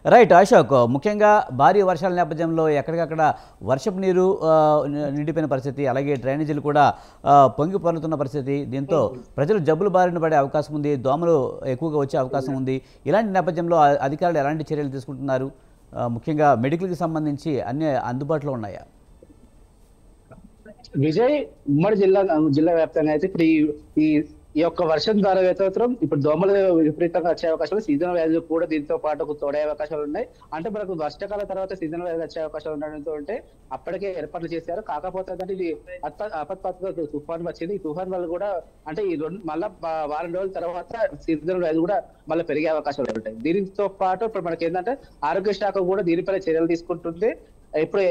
Right Ashok, ముఖ్యంగా భారీ వర్షాల నేపథ్యంలో ఎక్కడికక్కడ వర్షపు నీరు నిండిపోయిన పరిస్థితి, అలాగే డ్రైనేజీలు కూడా పొంగి పొర్లుతున్న పరిస్థితి. దీంతో ప్రజలు జబ్బులు బారిన పడే అవకాశం ఉంది, దోమలు ఎక్కువగా వచ్చే అవకాశం ఉంది. ఇలాంటి నేపథ్యంలో అధికారులు ఎలాంటి చర్యలు తీసుకుంటున్నారు? ముఖ్యంగా మెడికల్కి సంబంధించి అన్ని అందుబాటులో ఉన్నాయా? విజయ్, ఉమ్మడి జిల్లా వ్యాప్తంగా అయితే ఇప్పుడు ఈ ఈ యొక్క వర్షం ద్వారా వేతోత్తరం ఇప్పుడు దోమలు విపరీతంగా వచ్చే అవకాశాలు, సీజనల్ వ్యాధులు కూడా దీంతో పాటు తోడే అవకాశాలు ఉన్నాయి. అంటే మనకు వర్షాకాలం తర్వాత సీజనల్ వ్యాధులు వచ్చే అవకాశాలు ఉండడంతో అప్పటికే ఏర్పాట్లు చేశారు. కాకపోతే అంటే ఇది అపత్పత్తుగా తుఫాన్ వచ్చింది. ఈ తుఫాన్ వల్ల కూడా అంటే ఈ మళ్ళా వారం రోజుల తర్వాత సీజనల్ వ్యాధులు కూడా మళ్ళీ పెరిగే అవకాశాలు ఉంటాయి. దీనితో పాటు ఇప్పుడు మనకి ఏంటంటే ఆరోగ్య శాఖ కూడా దీనిపై చర్యలు తీసుకుంటుంది. ఇప్పుడు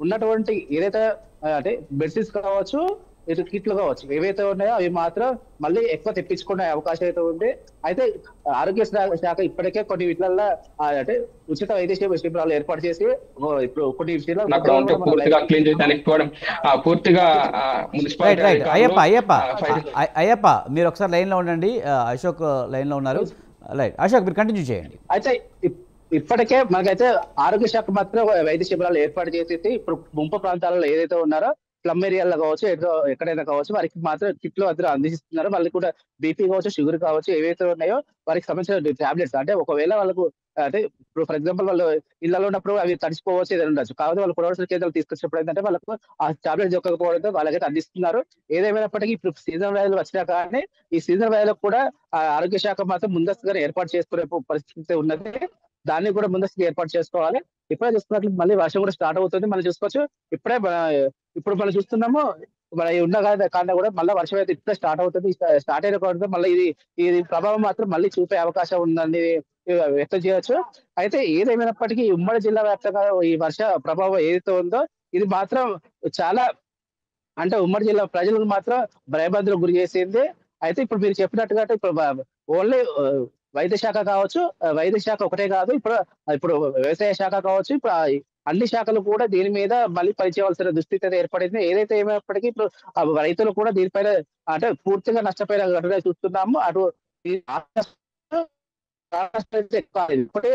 ఉన్నటువంటి ఏదైతే అంటే బెడ్షీట్స్ కావచ్చు, ఇటు కిట్లు కావచ్చు, ఏవైతే ఉన్నాయో అవి మాత్రం మళ్ళీ ఎక్కువ తెప్పించుకునే అవకాశం అయితే ఉంది. అయితే ఆరోగ్య శాఖ ఇప్పటికే కొన్ని వీటిలలో అంటే ఉచిత వైద్య శిబిరాలు ఏర్పాటు చేసి ఇప్పుడు కొన్ని అయ్యప్ప మీరు ఒకసారి లైన్ లో ఉండండి. అశోక్ లైన్ లో ఉన్నారు. రైట్ అశోక్, మీరు కంటిన్యూ చేయండి. అయితే ఇప్పటికే మనకైతే ఆరోగ్య శాఖ మాత్రం వైద్య శిబిరాలు ఏర్పాటు చేసేసి ఇప్పుడు ముంపు ప్రాంతాలలో ఏదైతే ఉన్నారో స్లమ్ ఏరియాలో కావచ్చు, ఎక్కడైనా కావచ్చు, వారికి మాత్రం కిట్లు అందరూ అందిస్తున్నారు. వాళ్ళకి కూడా బీపీ కావచ్చు, షుగర్ కావచ్చు, ఏవైతే ఉన్నాయో వారికి సంబంధించిన టాబ్లెట్స్ అంటే ఒకవేళ వాళ్ళకు అంటే ఇప్పుడు ఫర్ ఎగ్జాంపుల్ వాళ్ళు ఇళ్లలో ఉన్నప్పుడు అవి తడిచిపోవచ్చు, ఏదైనా ఉండొచ్చు. కాబట్టి వాళ్ళు పునర్వసన కేంద్రాలు తీసుకొచ్చినప్పుడు ఏంటంటే వాళ్ళకు ఆ టాబ్లెట్స్ దొరకకపోవడంతో వాళ్ళకైతే అందిస్తున్నారు. ఏదేమైనప్పటికీ ఇప్పుడు సీజన్ వ్యాధులు వచ్చినా కానీ ఈ సీజన్ వ్యాధులకు కూడా ఆరోగ్య శాఖ మాత్రం ముందస్తుగానే ఏర్పాటు చేసుకునే పరిస్థితి ఉన్నది. దాన్ని కూడా ముందస్తుగా ఏర్పాటు చేసుకోవాలి. ఇప్పుడే చూసుకున్నట్లు మళ్ళీ వర్షం కూడా స్టార్ట్ అవుతుంది. మనం చూసుకోవచ్చు. ఇప్పుడు మనం చూస్తున్నాము మన ఉన్న కారణం కూడా మళ్ళీ వర్షం అయితే ఇప్పుడే స్టార్ట్ అవుతుంది. స్టార్ట్ అయిన కారణంతో మళ్ళీ ఇది ప్రభావం మాత్రం మళ్ళీ చూపే అవకాశం ఉందని వ్యక్తం చేయొచ్చు. అయితే ఏదేమైనప్పటికీ ఉమ్మడి జిల్లా వ్యాప్తంగా ఈ వర్ష ప్రభావం ఏదైతే ఉందో ఇది మాత్రం చాలా అంటే ఉమ్మడి జిల్లా ప్రజలకు మాత్రం భయభ్రాంతులకు గురి చేసింది. అయితే ఇప్పుడు మీరు చెప్పినట్టుగా ఇప్పుడు ఓన్లీ వైద్య శాఖ కావచ్చు, వైద్య శాఖ ఒకటే కాదు, ఇప్పుడు వ్యవసాయ శాఖ కావచ్చు, ఇప్పుడు అన్ని శాఖలు కూడా దీని మీద మళ్ళీ పనిచేయవలసిన దుస్థితి అయితే ఏర్పడింది. ఏదైతే ఏమైనప్పటికీ ఇప్పుడు రైతులు కూడా దీనిపైన అంటే పూర్తిగా నష్టపోయిన ఘటన చూస్తున్నాము. అటు ఇప్పుడే